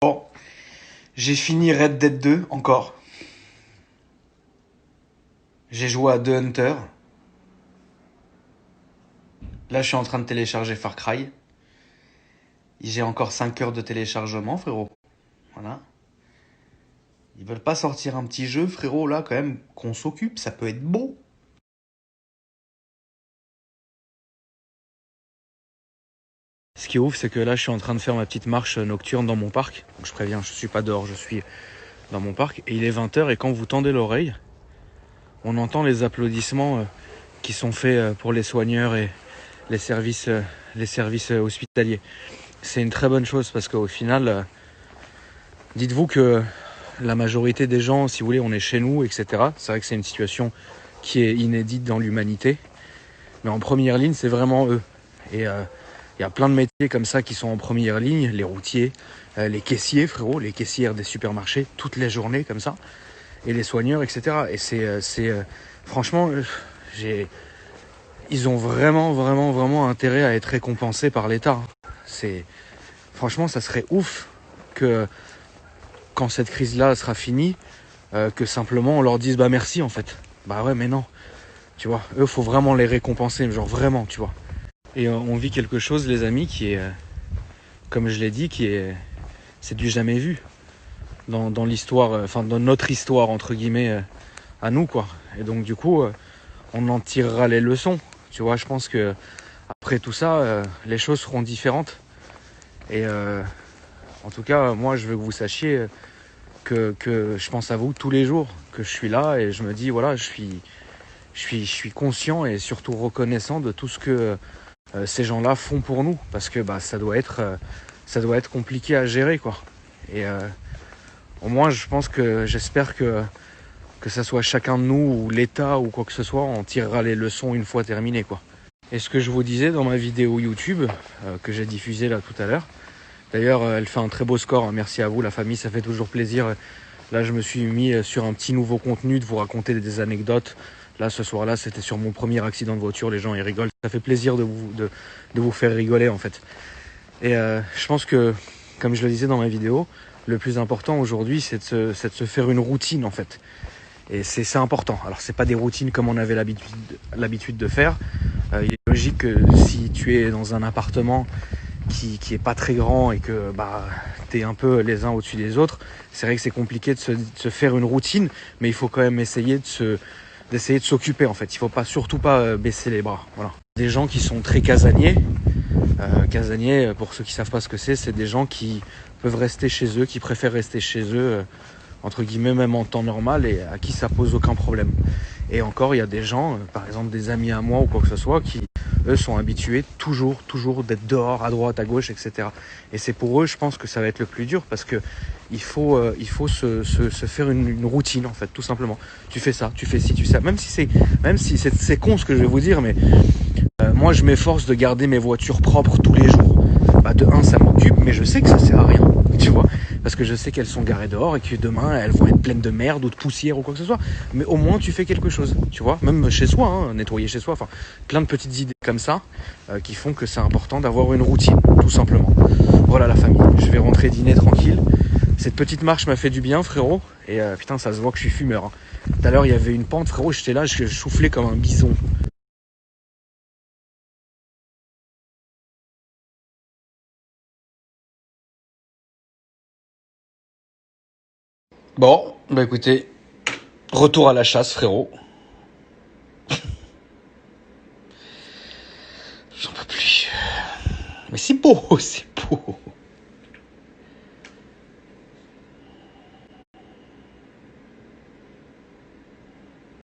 Bon, j'ai fini Red Dead 2 encore. J'ai joué à The Hunter. Là, je suis en train de télécharger Far Cry. J'ai encore 5 heures de téléchargement, frérot. Voilà. Ils veulent pas sortir un petit jeu, frérot, là, quand même, qu'on s'occupe, ça peut être beau. Ce qui est ouf, c'est que là, je suis en train de faire ma petite marche nocturne dans mon parc. Donc, je préviens, je suis pas dehors, je suis dans mon parc. Et il est 20h, et quand vous tendez l'oreille, on entend les applaudissements qui sont faits pour les soigneurs et les services hospitaliers. C'est une très bonne chose parce qu'au final, dites-vous que la majorité des gens, si vous voulez, on est chez nous, etc. C'est vrai que c'est une situation qui est inédite dans l'humanité. Mais en première ligne, c'est vraiment eux. Et il y a plein de métiers comme ça qui sont en première ligne. Les routiers, les caissiers, frérot, les caissières des supermarchés, toutes les journées comme ça. Et les soigneurs, etc. Et franchement, ils ont vraiment intérêt à être récompensés par l'État. Franchement, ça serait ouf que quand cette crise-là sera finie, que simplement on leur dise bah merci en fait. Bah ouais, mais non. Tu vois, eux, faut vraiment les récompenser, genre vraiment, tu vois. Et on vit quelque chose, les amis, qui est, comme je l'ai dit, c'est du jamais vu dans l'histoire, enfin dans notre histoire entre guillemets à nous quoi. Et donc du coup, on en tirera les leçons. Tu vois, je pense que après tout ça, les choses seront différentes. Et en tout cas, moi, je veux que vous sachiez que je pense à vous tous les jours, que je suis là et je me dis voilà, je suis conscient et surtout reconnaissant de tout ce que ces gens-là font pour nous, parce que bah ça doit être compliqué à gérer quoi. Et au moins, j'espère que ça soit chacun de nous ou l'État ou quoi que ce soit, on tirera les leçons une fois terminé quoi. Et ce que je vous disais dans ma vidéo YouTube que j'ai diffusée là tout à l'heure. D'ailleurs, elle fait un très beau score, hein. Merci à vous la famille, ça fait toujours plaisir. Là, je me suis mis sur un petit nouveau contenu de vous raconter des anecdotes. Là, ce soir-là, c'était sur mon premier accident de voiture, les gens ils rigolent. Ça fait plaisir de vous faire rigoler en fait. Et je pense que, comme je le disais dans ma vidéo, le plus important aujourd'hui, c'est de se faire une routine en fait. Et c'est important. Alors, c'est pas des routines comme on avait l'habitude de faire. Il est logique que si tu es dans un appartement qui est pas très grand et que bah t'es un peu les uns au-dessus des autres, c'est vrai que c'est compliqué de se faire une routine, mais il faut quand même essayer d'essayer de s'occuper en fait. Il faut surtout pas baisser les bras. Voilà. Des gens qui sont très casaniers. Casaniers, pour ceux qui savent pas ce que c'est des gens qui peuvent rester chez eux, qui préfèrent rester chez eux entre guillemets même en temps normal et à qui ça pose aucun problème. Et encore, il y a des gens, par exemple des amis à moi ou quoi que ce soit, qui eux sont habitués toujours d'être dehors, à droite, à gauche, etc. Et c'est pour eux, je pense que ça va être le plus dur parce que il faut se faire une routine en fait, tout simplement. Tu fais ça, tu fais ci, tu fais ça. Même si c'est con ce que je vais vous dire, mais moi je m'efforce de garder mes voitures propres tous les jours. Bah de un, ça m'occupe, mais je sais que ça sert à rien, tu vois. Parce que je sais qu'elles sont garées dehors et que demain elles vont être pleines de merde ou de poussière ou quoi que ce soit. Mais au moins tu fais quelque chose, tu vois. Même chez soi, hein, nettoyer chez soi. Enfin, plein de petites idées comme ça qui font que c'est important d'avoir une routine, tout simplement. Voilà la famille. Je vais rentrer dîner tranquille. Cette petite marche m'a fait du bien, frérot. Et putain, ça se voit que je suis fumeur. Hein. Tout à l'heure, il y avait une pente, frérot. J'étais là, je soufflais comme un bison. Bon, bah écoutez, retour à la chasse, frérot. J'en peux plus. Mais c'est beau, c'est beau.